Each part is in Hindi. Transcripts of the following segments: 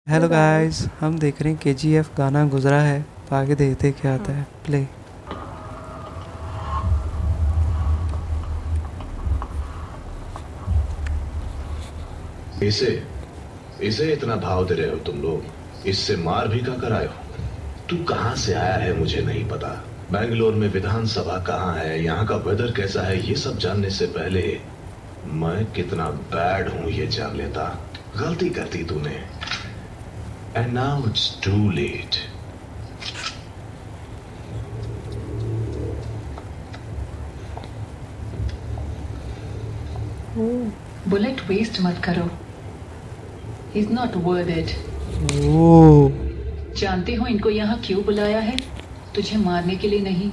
हेलो गाइस, हम देख रहे हैं केजीएफ गाना गुजरा है। तो आगे देखते हैं क्या आता है। प्ले। इसे इसे इतना भाव दे रहे हो तुम लोग। इससे मार भी का कराए हो। तू कहां से आया है मुझे नहीं पता। बेंगलोर में विधानसभा कहाँ है, यहाँ का वेदर कैसा है, ये सब जानने से पहले मैं कितना बैड हूं ये जान लेता। गलती कर दी तूने, and now it's too late. Bullet waste मत करो। Is not worth it. Oh, जानते हो इनको यहाँ क्यों बुलाया है? तुझे मारने के लिए नहीं,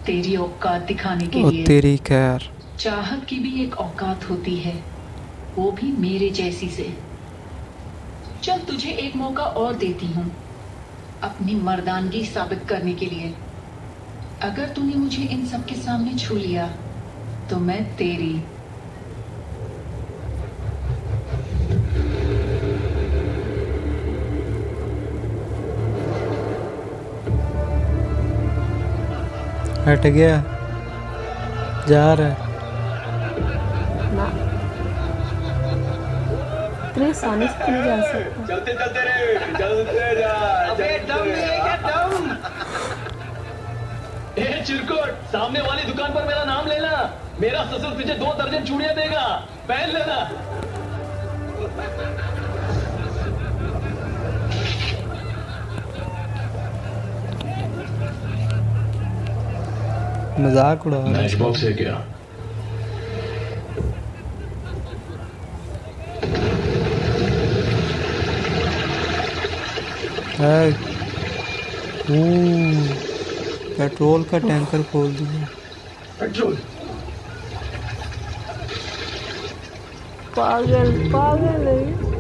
तेरी औकात दिखाने के ओ लिए। तेरी खैर। चाहत की भी एक औकात होती है, वो भी मेरे जैसी से। चल तुझे एक मौका और देती हूँ अपनी मर्दानगी साबित करने के लिए। अगर तूने मुझे इन सब के सामने छू लिया तो मैं तेरी। हट गया, जा रहा है। ना इतनी आसानी से नहीं जा सकता। चलते चलते रे, चलते जा। अबे दम नहीं है क्या दम? ए चिरकुट, सामने वाली दुकान पर मेरा नाम लेना। मेरा ससुर तुझे 2 दर्जन चूड़ियां देगा, पहन लेना। मजाक उड़ा रहा मैच है। बॉक्स है क्या? है। ओह, पेट्रोल का टैंकर खोल दिया। पेट्रोल? पागल पागल है।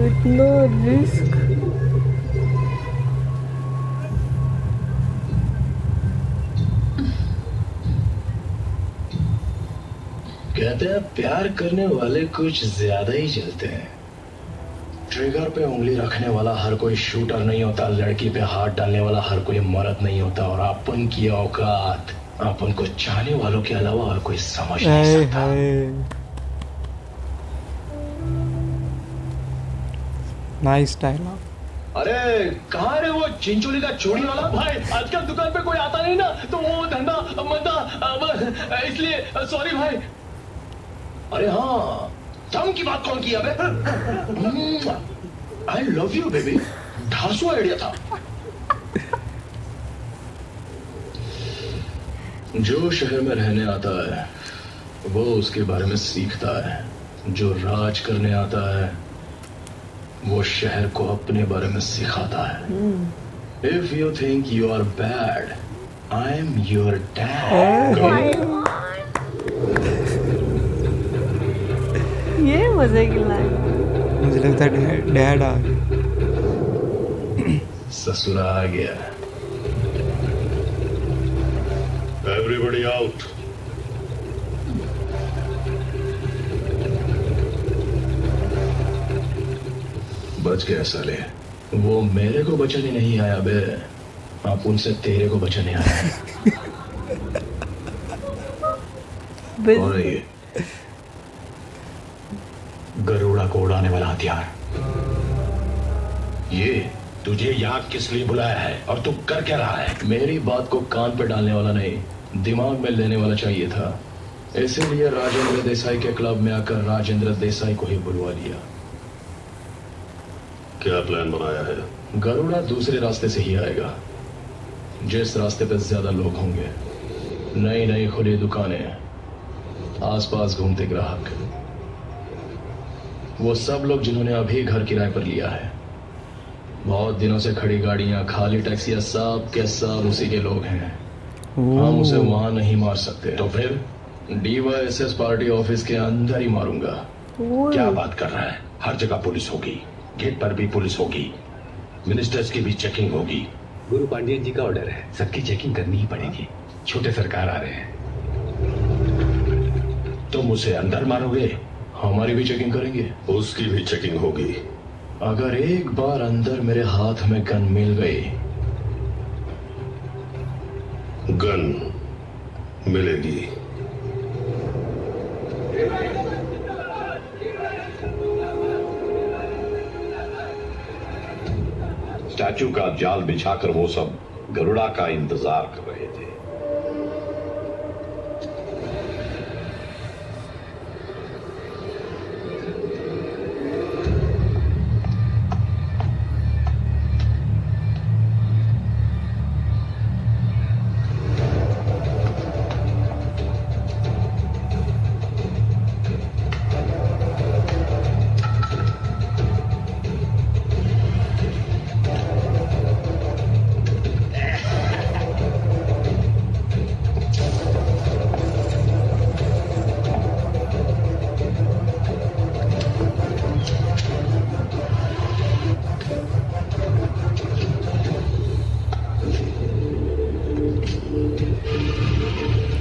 इतना रिस्क। कहते हैं प्यार करने वाले कुछ ज्यादा ही जलते हैं। ट्रिगर पे उंगली रखने वाला हर कोई शूटर नहीं होता, लड़की पे हाथ डालने वाला हर कोई मर्द नहीं होता, और अपन की औकात अपन को चाहने वालों के अलावा और कोई समझ नहीं हाय सकता। हाय, नाइस डायलॉग। अरे कहाँ रे वो चिंचोली का चोरी वाला भाई? आजकल दुकान पे कोई आता नहीं ना, तो वो धंधा मंदा, इसलिए सॉरी भाई। अरे हाँ, दम की बात कौन की अबे? आई लव यू बेबी, ढासू आइडिया था। जो शहर में रहने आता है वो उसके बारे में सीखता है। जो राज करने आता है वो शहर को अपने बारे में सिखाता है। If you think you are bad, I am your dad. ये मजे की लाइन। मुझे लगता है डैड आ गया। ससुरा आ गया। Everybody out. बच गया साले। वो मेरे को बचाने नहीं आया बे, आप उनसे तेरे को बचाने आया है। और ये गरुड़ा को उड़ाने वाला हथियार, ये तुझे यहाँ किस लिए बुलाया है और तू कर क्या रहा है? मेरी बात को कान पे डालने वाला नहीं, दिमाग में लेने वाला चाहिए था। इसीलिए राजेंद्र देसाई के क्लब में आकर राजेंद्र देसाई को ही बुलवा लिया। क्या प्लान बनाया है? गरुड़ा दूसरे रास्ते से ही आएगा, जिस रास्ते पे ज्यादा लोग होंगे। नई नई खुली दुकानें, आसपास घूमते ग्राहक, वो सब लोग जिन्होंने अभी घर किराए पर लिया है। बहुत दिनों से खड़ी गाड़ियां, खाली टैक्सियां, सब के सब उसी के लोग हैं। हम उसे वहां नहीं मार सकते। तो फिर DYSS पार्टी ऑफिस के अंदर ही मारूंगा। क्या बात कर रहा है? हर जगह पुलिस होगी, गेट पर भी पुलिस होगी, मिनिस्टर्स की भी चेकिंग होगी। गुरु पांडियन जी का ऑर्डर है, सबकी चेकिंग करनी ही पड़ेगी। छोटे सरकार आ रहे हैं। तुम उसे अंदर मारोगे? हमारी भी चेकिंग करेंगे। उसकी भी चेकिंग होगी। अगर एक बार अंदर मेरे हाथ में गन मिल गई, गन मिलेगी। स्टैचू का जाल बिछाकर वो सब गरुड़ा का इंतजार कर रहे थे।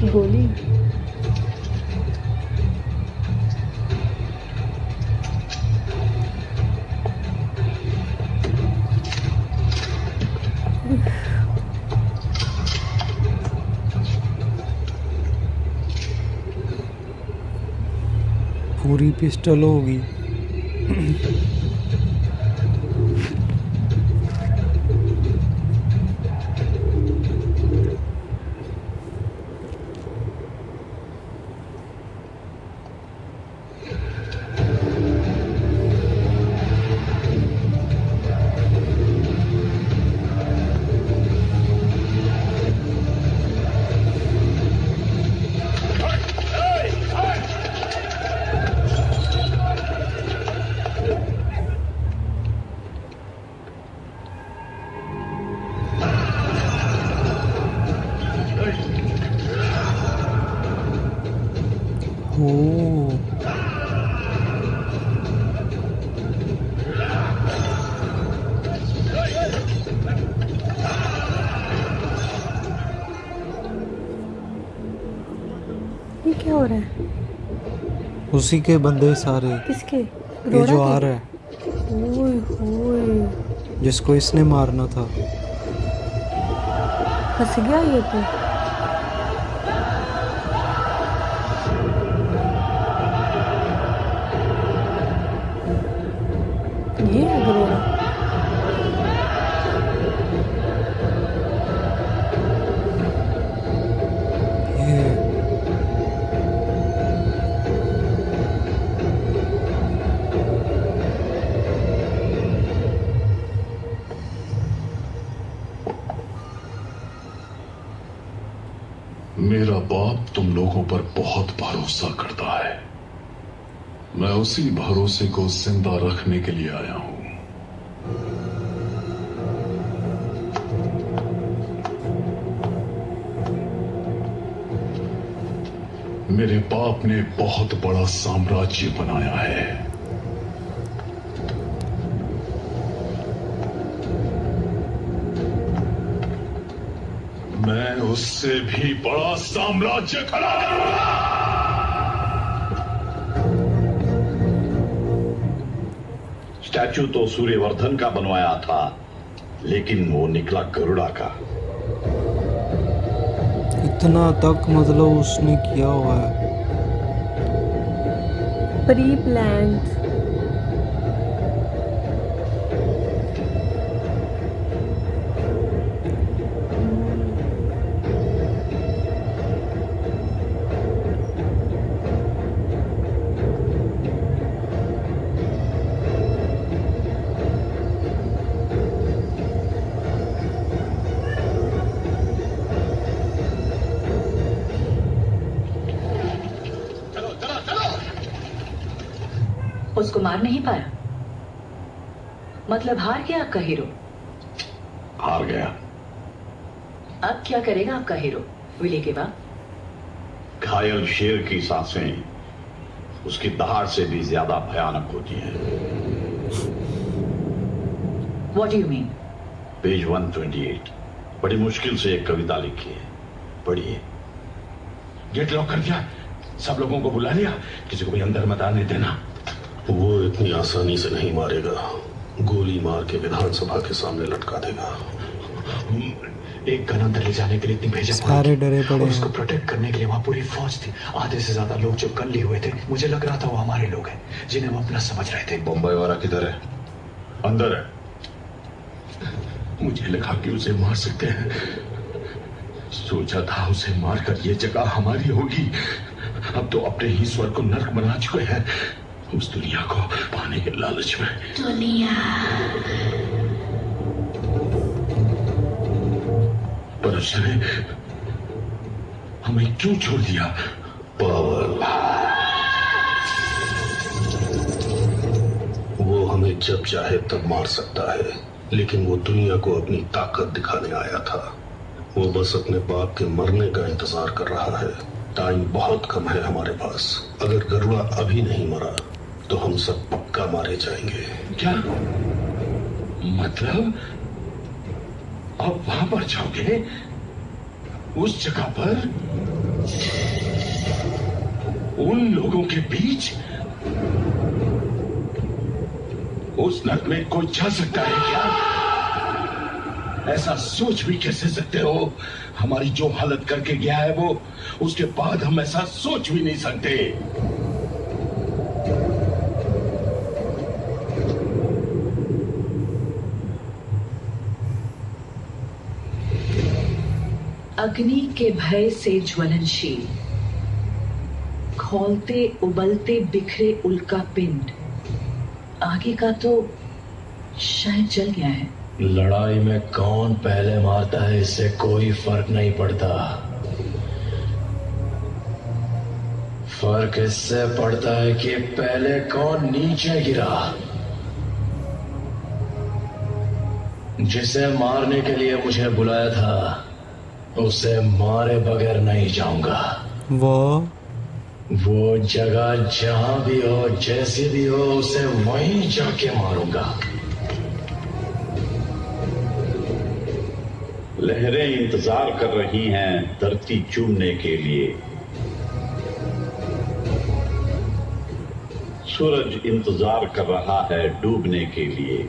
गोली। पूरी पिस्टल होगी। ओ ये क्या हो रहा है? उसी के बंदे सारे। किसके? ये जो आ रहा है, ओए होए, जिसको इसने मारना था। फंस गया ये तो। ये है गरोड़ा। ये मेरा बाप तुम लोगों पर बहुत भरोसा करता है। मैं उसी भरोसे को जिंदा रखने के लिए आया हूं। मेरे बाप ने बहुत बड़ा साम्राज्य बनाया है। मैं उससे भी बड़ा साम्राज्य खड़ा करूंगा। स्टैचू तो सूर्यवर्धन का बनवाया था, लेकिन वो निकला गरुड़ा का। इतना तक मतलब उसने किया हुआ है। Pre planned. उसको मार नहीं पाया? मतलब हार गया आपका हीरो? हार गया। अब क्या करेगा आपका हीरो विले के बाद? घायल शेर की सांसें उसकी दहाड़ से भी ज्यादा भयानक होती हैं। What do you mean? Page 128 बड़ी मुश्किल से एक कविता लिखी है, पढ़िए। गेट लॉक कर दिया, सब लोगों को बुला लिया, किसी को भी अंदर मत आने देना। वो इतनी आसानी से नहीं मारेगा, गोली मार के विधानसभा के सामने लटका देगा। एक गन अंदर ले जाने के लिए इतनी भेजा सारे डरे पड़े और हैं। उसको प्रोटेक्ट करने के लिए वहां पूरी फौज थी। आधे से ज्यादा लोग जो गन लिए हुए थे, मुझे लग रहा था वो हमारे लोग हैं जिन्हें वो अपना समझ रहे थे। बम्बई वाला किधर है? अंदर है। मुझे लगा कि उसे मार सकते हैं, सोचा था उसे मारकर ये जगह हमारी होगी। अब तो अपने ही स्वर्ग को नर्क बना चुके हैं, उस दुनिया को पाने के लालच में। पर उसने हमें क्यों छोड़ दिया? पावर। वो हमें जब चाहे तब मार सकता है, लेकिन वो दुनिया को अपनी ताकत दिखाने आया था। वो बस अपने बाप के मरने का इंतजार कर रहा है। टाइम बहुत कम है हमारे पास। अगर गरुड़ा अभी नहीं मरा तो हम सब पक्का मारे जाएंगे। क्या मतलब? आप वहां पर जाओगे, उस जगह पर, उन लोगों के बीच? उस नर्क में कोई जा सकता है क्या? ऐसा सोच भी कैसे सकते हो? हमारी जो हालत करके गया है वो, उसके बाद हम ऐसा सोच भी नहीं सकते। अग्नि के भय से ज्वलनशील, खौलते उबलते बिखरे उल्का पिंड। आगे का तो शायद जल गया है। लड़ाई में कौन पहले मारता है इससे कोई फर्क नहीं पड़ता। फर्क इससे पड़ता है कि पहले कौन नीचे गिरा। जिसे मारने के लिए मुझे बुलाया था उसे मारे बगैर नहीं जाऊंगा। वो जगह जहां भी हो, जैसी भी हो, उसे वहीं जाके मारूंगा। लहरें इंतजार कर रही हैं धरती चूमने के लिए। सूरज इंतजार कर रहा है डूबने के लिए।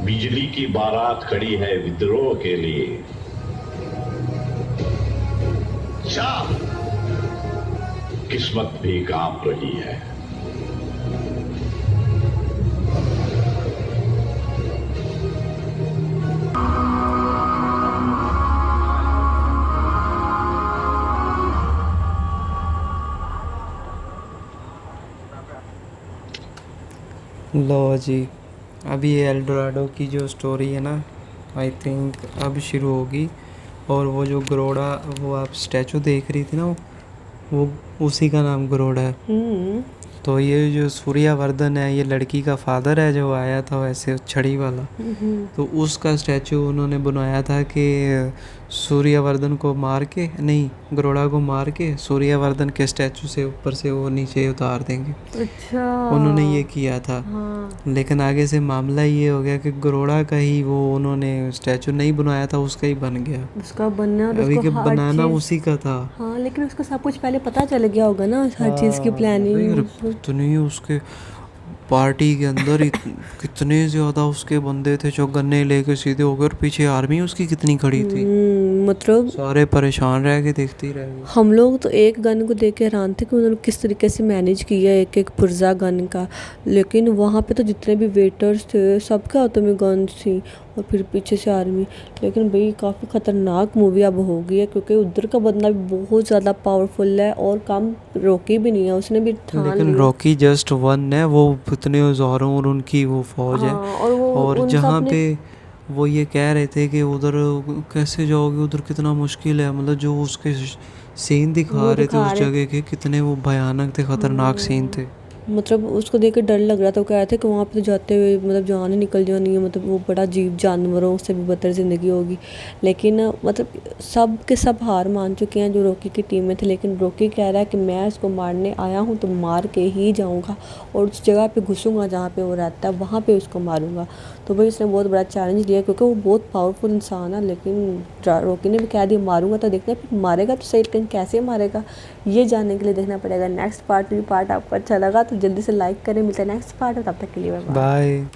बिजली की बारात खड़ी है विद्रोह के लिए। किस्मत भी कांप रही है। लो जी, अभी ये एल्डोराडो की जो स्टोरी है ना, आई थिंक अब शुरू होगी। और वो जो गरोड़ा, वो आप स्टैचू देख रही थी ना, वो उसी का नाम गरोड़ा है। तो ये जो सूर्यवर्धन है, ये लड़की का फादर है जो आया था वैसे छड़ी वाला। तो उसका स्टैचू उन्होंने बनाया था कि सूर्यवर्धन को मार के, नहीं, गरोड़ा को मार के सूर्यवर्धन के स्टैचू से ऊपर से वो नीचे उतार देंगे। अच्छा, उन्होंने ये किया था। हाँ। लेकिन आगे से मामला ये हो गया कि गरोड़ा का ही वो उन्होंने स्टैचू नहीं बनाया था, उसका ही बन गया। उसका बनना और अभी उसको के हर बनाना चीज़- उसी का था। हाँ, लेकिन उसको सब कुछ पहले पता चल गया होगा ना, हर चीज़ की प्लानिंग। इतनी उसके पार्टी के अंदर कितने ज़्यादा उसके बंदे थे जो गन्ने लेके सीधे हो गए, और पीछे आर्मी उसकी कितनी खड़ी थी। मतलब सारे परेशान रह के देखते रह गए। हम लोग तो एक गन को देख के हैरान थे कि उन्होंने किस तरीके से मैनेज किया एक एक पुर्जा गन का। लेकिन वहाँ पे तो जितने भी वेटर्स थे सबके हाथों में गन्स थी, और फिर पीछे से आर्मी। लेकिन भाई काफ़ी ख़तरनाक मूवी अब हो गई है, क्योंकि उधर का बंदा भी बहुत ज़्यादा पावरफुल है और काम रॉकी भी नहीं है, उसने भी ठान लेकिन लिया। रॉकी जस्ट वन है, वो इतने हज़ारों और उनकी वो फौज है। हाँ, और वो और उन जहाँ सब ने- पे वो ये कह रहे थे कि उधर कैसे जाओगे, उधर कितना मुश्किल है, मतलब जो उसके सीन दिखा वो रहे थे दिखा उस रहे- जगह के, कितने वो भयानक थे, खतरनाक सीन थे। मतलब उसको देख के डर लग रहा था। वो कह रहे थे कि वहाँ पे तो जाते हुए मतलब जान ही निकल जानी है, मतलब वो बड़ा अजीब जानवरों से भी बदतर ज़िंदगी होगी। लेकिन मतलब सब के सब हार मान चुके हैं जो रॉकी की टीम में थे, लेकिन रॉकी कह रहा है कि मैं इसको मारने आया हूँ तो मार के ही जाऊँगा और उस जगह पे घुसूँगा जहाँ पे वो रहता है, वहाँ पे उसको मारूँगा। तो भाई उसने बहुत बड़ा चैलेंज लिया क्योंकि वो बहुत पावरफुल इंसान है। लेकिन रॉकी ने भी कह दिया मारूंगा, तो देखना फिर मारेगा तो सही, लेकिन कैसे मारेगा ये जानने के लिए देखना पड़ेगा नेक्स्ट पार्ट। भी पार्ट आपको अच्छा लगा तो जल्दी से लाइक करें। मिलता है नेक्स्ट पार्ट, तब तक के लिए बाय। बाय।